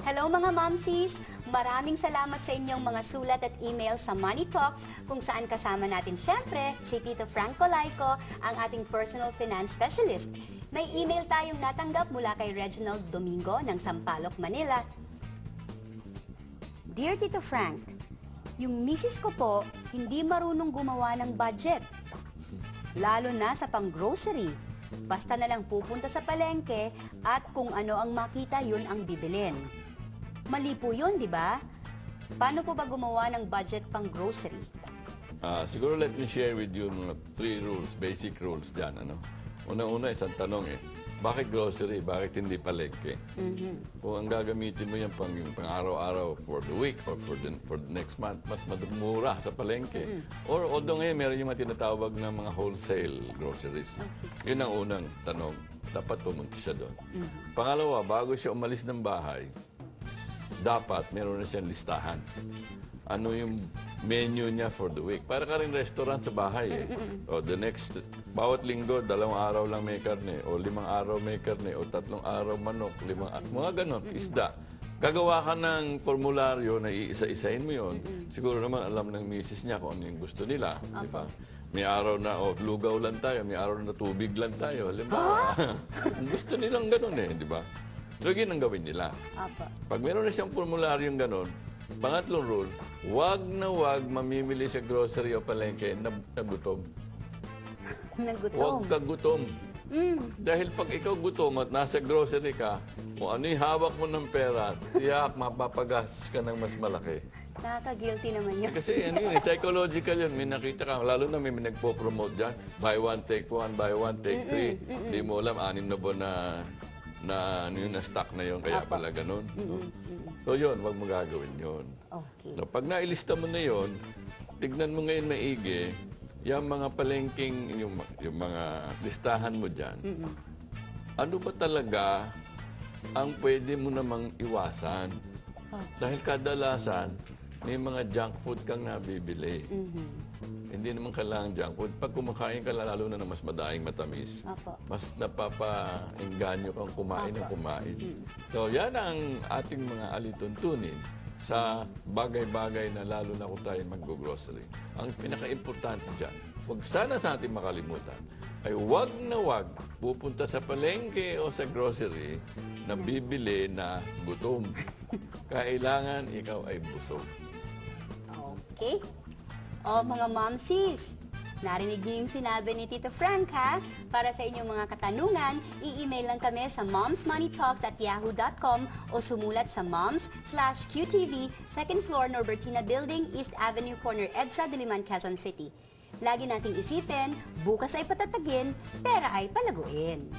Hello mga momsies! Maraming salamat sa inyong mga sulat at email sa Money Talks kung saan kasama natin syempre si Tito Frank Colayco, ang ating personal finance specialist. May email tayong natanggap mula kay Reginald Domingo ng Sampaloc, Manila. Dear Tito Frank, yung misis ko po hindi marunong gumawa ng budget. Lalo na sa pang-grocery. Basta na lang pupunta sa palengke at kung ano ang makita yun ang bibilin. Mali po yun, di ba? Paano po ba gumawa ng budget pang-grocery? Siguro let me share with you mga 3 rules, basic rules dyan. Una-una, isang tanong bakit grocery? Bakit hindi palengke? Kung ang gagamitin mo yan pang araw-araw for the week or for the next month, mas mura sa palengke. Or although ngayon meron yung mga tinatawag na mga wholesale groceries. Yun ang unang tanong. Dapat pumunta siya doon. Pangalawa, bago siya umalis ng bahay, dapat meron na siyang listahan. Ano yung menu niya for the week. Para ka rin restaurant sa bahay O bawat linggo, 2 araw lang may karne, o 5 araw may karne, o 3 araw manok, mga ganon, isda. Gagawa ka ng formularyo na iisa-isahin mo yun. Siguro naman alam ng misis niya kung ano yung gusto nila. Diba? May araw na, lugaw lang tayo, may araw na tubig lang tayo. Halimbawa, gusto nilang ganon di ba? So, yun ang gawin nila. Pag meron na siyang formularyong ganon, pangatlong rule, wag mamimili sa grocery o palengke na gutom. Huwag ka gutom. Dahil pag ikaw gutom at nasa grocery ka, kung ano yung hawak mo ng pera, tiyak mapapagastos ka ng mas malaki. Nakaka-guilty naman yun. Kasi psychological yun. May nakita ka, lalo na may nagpo-promote dyan, buy one, take one, buy one, take 3. Hindi mo alam, 6 na buwan na stock na yun, kaya pala ganun. So yun, wag mo gagawin yun. Pag nailista mo na yun, tignan mo ngayon maigi, yung mga palengking, yung mga listahan mo dyan, ano ba talaga ang pwede mo namang iwasan? Dahil kadalasan, may mga junk food kang nabibili. Hindi naman kailangan junk food. Pag kumakain ka, lalo na mas madaing matamis, mas napapa-engganyo kang kumain ng kumain. So, yan ang ating mga alituntunin sa bagay-bagay na lalo na kung tayo mag-grocery. Ang pinaka-importante dyan, huwag sana sa ating makalimutan, ay wag pupunta sa palengke o sa grocery na bibili na gutom. Kailangan ikaw ay busog. Okay. Mga momsies, narinig niyo yung sinabi ni Tito Frank, ha? Para sa inyong mga katanungan, i-email lang kami sa momsmoneytalks@yahoo.com o sumulat sa moms/QTV, 2nd floor, Norbertina Building, East Avenue Corner, EDSA, Diliman, Quezon City. Lagi nating isipin, bukas ay patatagin, pera ay palaguin.